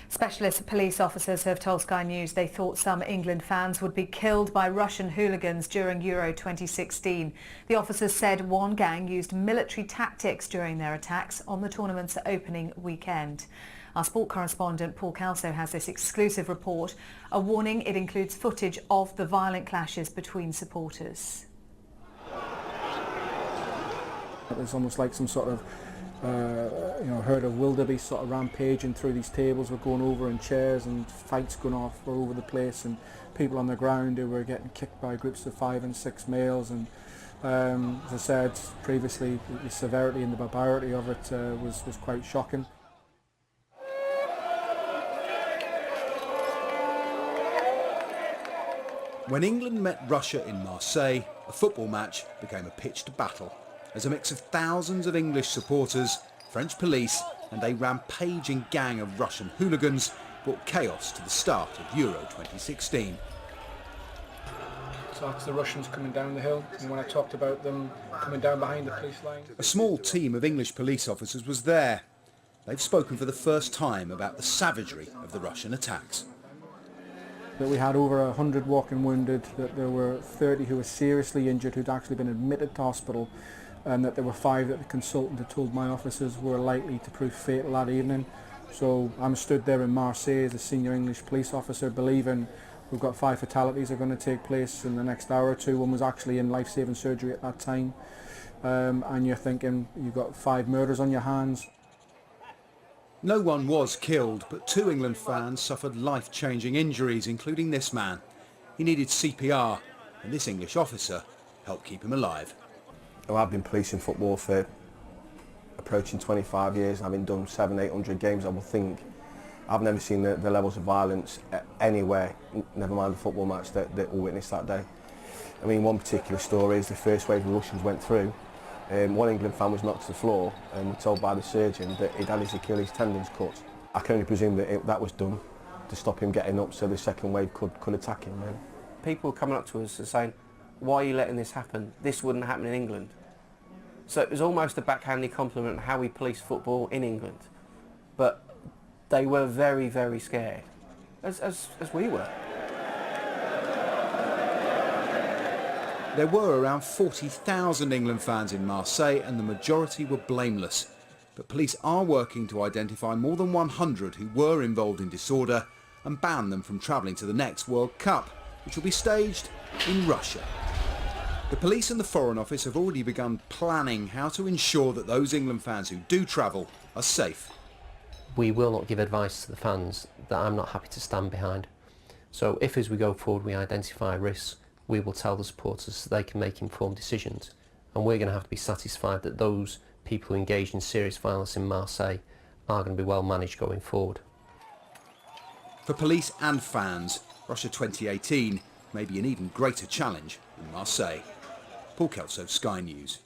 Specialist police officers have told Sky News they thought some England fans would be killed by Russian hooligans during Euro 2016. The officers said one gang used military tactics during their attacks on the tournament's opening weekend. Our sport correspondent Paul Kelso has this exclusive report, a warning it includes footage of the violent clashes between supporters. It was almost like some sort of herd of wildebeest sort of rampaging through these tables. Were going over in chairs and fights going off all over the place, and people on the ground who were getting kicked by groups of 5 and 6 males. And as I said previously, the severity and the barbarity of it was quite shocking. When England met Russia in Marseille, a football match became a pitched battle as a mix of thousands of English supporters, French police and a rampaging gang of Russian hooligans brought chaos to the start of Euro 2016. So that's the Russians coming down the hill, and when I talked about them coming down behind the police line. A small team of English police officers was there. They've spoken for the first time about the savagery of the Russian attacks. That we had over 100 walking wounded, that there were 30 who were seriously injured who'd actually been admitted to hospital, and that there were 5 that the consultant had told my officers were likely to prove fatal that evening. So I'm stood there in Marseille as a senior English police officer, believing we've got 5 fatalities are going to take place in the next hour or two. One was actually in life-saving surgery at that time, and you're thinking you've got 5 murders on your hands. No one was killed, but 2 England fans suffered life-changing injuries, including this man. He needed CPR, and this English officer helped keep him alive. Well, I've been policing football for approaching 25 years, having done 700-800 games. I will think I've never seen the levels of violence anywhere, never mind the football match that we witnessed that day. I mean, one particular story is the first wave of Russians went through. One England fan was knocked to the floor and was told by the surgeon that he'd had his Achilles tendons cut. I can only presume that that was done to stop him getting up so the second wave could attack him. Really. People were coming up to us and saying, "Why are you letting this happen? This wouldn't happen in England." So it was almost a backhanded compliment on how we police football in England. But they were very, very scared, as we were. There were around 40,000 England fans in Marseille, and the majority were blameless. But police are working to identify more than 100 who were involved in disorder and ban them from travelling to the next World Cup, which will be staged in Russia. The police and the Foreign Office have already begun planning how to ensure that those England fans who do travel are safe. We will not give advice to the fans that I'm not happy to stand behind. So if as we go forward we identify risks, we will tell the supporters so they can make informed decisions. And we're going to have to be satisfied that those people who engage in serious violence in Marseille are going to be well managed going forward. For police and fans, Russia 2018 may be an even greater challenge in Marseille. Paul Kelso, Sky News.